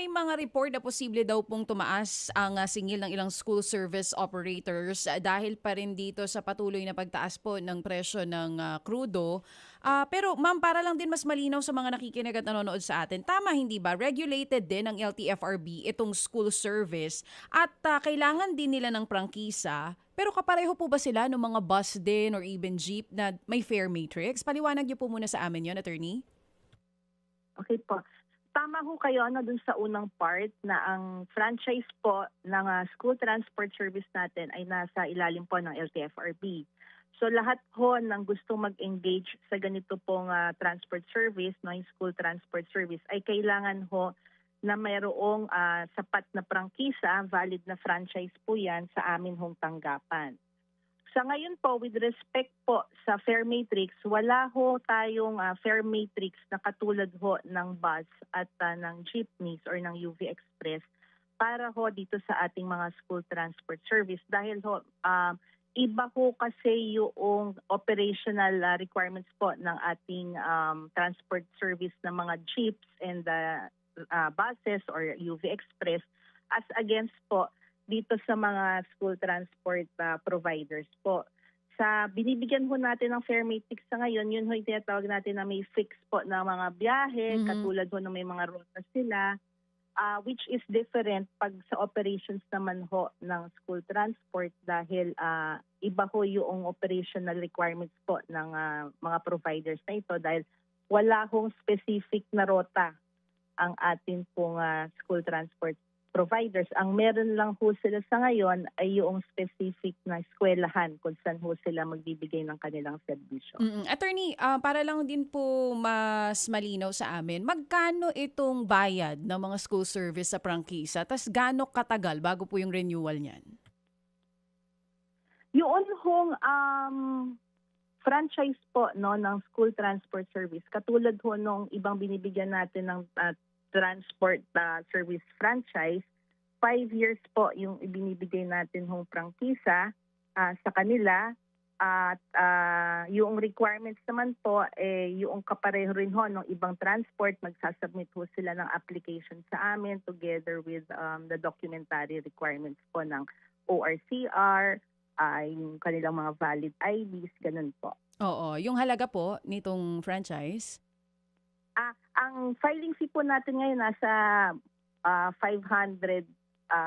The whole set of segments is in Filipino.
may mga report na posible daw pong tumaas ang singil ng ilang school service operators dahil pa rin dito sa patuloy na pagtaas po ng presyo ng krudo. Pero ma'am, para lang din mas malinaw sa mga nakikinig at nanonood sa atin, tama hindi ba? Regulated din ng LTFRB itong school service at kailangan din nila ng prangkisa. Pero kapareho po ba sila ng mga bus din or even jeep na may fare matrix? Paliwanag niyo po muna sa amin yon, attorney. Okay po. Tama ho kayo dun sa unang part na ang franchise po ng school transport service natin ay nasa ilalim po ng LTFRB. So lahat ho ng gustong mag-engage sa ganito pong transport service, no, yung school transport service, ay kailangan ho na mayroong sapat na prangkisa, valid na franchise po yan sa amin hong tanggapan. Sa ngayon po, with respect po sa fare matrix, wala ho tayong fare matrix na katulad ho ng bus at ng jeepneys or ng UV Express para ho dito sa ating mga school transport service. Dahil ho, iba ho kasi yung operational requirements po ng ating transport service ng mga jeeps and buses or UV Express as against po dito sa mga school transport providers po. Sa binibigyan ho natin ng fare matrix sa ngayon, yun ho yung tinatawag natin na may fix po na mga biyahe, katulad ho na may mga rutas sila, which is different pag sa operations naman ho ng school transport dahil iba ho yung operational requirements po ng mga providers na ito dahil wala hong specific na rota ang atin pong school transport providers. Ang meron lang ho sila sa ngayon ay yung specific na eskwelahan kung saan ho sila magbibigay ng kanilang serbisyo. Attorney, para lang din po mas malinaw sa amin, magkano itong bayad ng mga school service sa prangkisa? Tas gaano katagal bago po yung renewal niyan? Yun hong franchise po no ng school transport service, katulad ho nung ibang binibigyan natin ng transport service franchise, 5 years po yung ibinibigay natin hong prangkisa sa kanila at yung requirements naman po yung kapareho rin ho ng ibang transport, magsasubmit ho sila ng application sa amin together with the documentary requirements po ng ORCR, yung kanilang mga valid IDs, ganun po. Oo, yung halaga po nitong franchise? Ang filing fee po natin ngayon nasa 500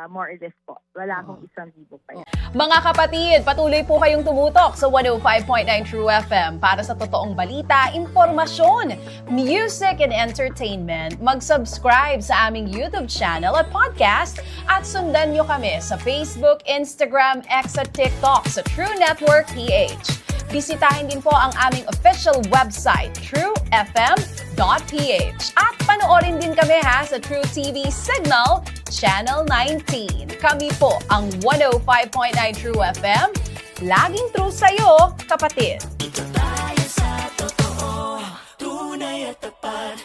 more or less po. Wala akong 1,000 pa yan. Mga kapatid, patuloy po kayong tumutok sa 105.9 True FM para sa totoong balita, impormasyon, music and entertainment. Mag-subscribe sa aming YouTube channel at podcast at sundan nyo kami sa Facebook, Instagram, X at TikTok sa True Network PH. Bisitahin din po ang aming official website, truefm.ph. At panoorin din kami sa True TV Signal, Channel 19. Kami po ang 105.9 True FM. Laging true sa'yo, kapatid.